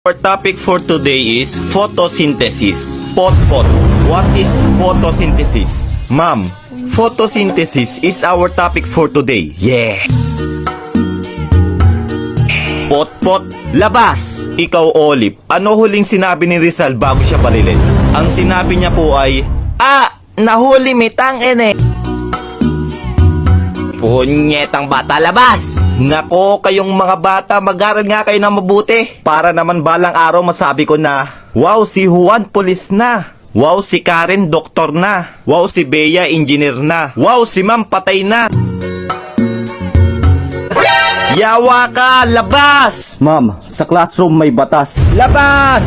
Our topic for today is photosynthesis. Pot. What is photosynthesis? Ma'am, photosynthesis is our topic for today. Yeah! Pot, labas! Ikaw, Olive, ano huling sinabi ni Rizal bago siya palilin? Ang sinabi niya po ay, nahuli mitang ene. Punyetang bata, labas! Nako, kayong mga bata, mag-aral nga kayo na mabuti. Para naman balang araw masabi ko na, wow, si Juan pulis na. Wow, si Karen doktor na. Wow, si Bea engineer na. Wow, si Ma'am patay na. Yawa ka, labas! Ma'am, sa classroom may batas. Labas!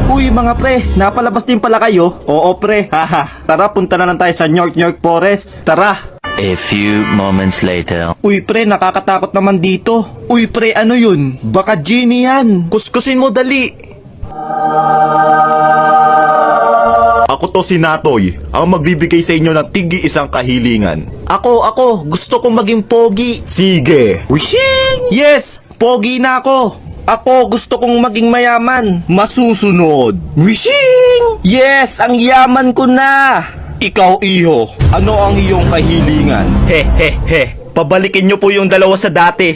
Uy mga pre, napalabas din pala kayo? Oo pre, haha. Tara, punta na lang tayo sa York Forest. Tara! A few moments later. Uy pre, nakakatakot naman dito. Uy pre, ano yun? Baka genie yan. Kuskusin mo dali. Ako to si Natoy, ang magbibigay sa inyo ng tigi isang kahilingan. Ako, gusto kong maging pogi. Sige! Wishing! Yes, pogi na ako. Ako, gusto kong maging mayaman. Masusunod! Wishing! Yes, ang yaman ko na. Ikaw, iho, ano ang iyong kahilingan? He. Pabalikin nyo po yung dalawa sa dati.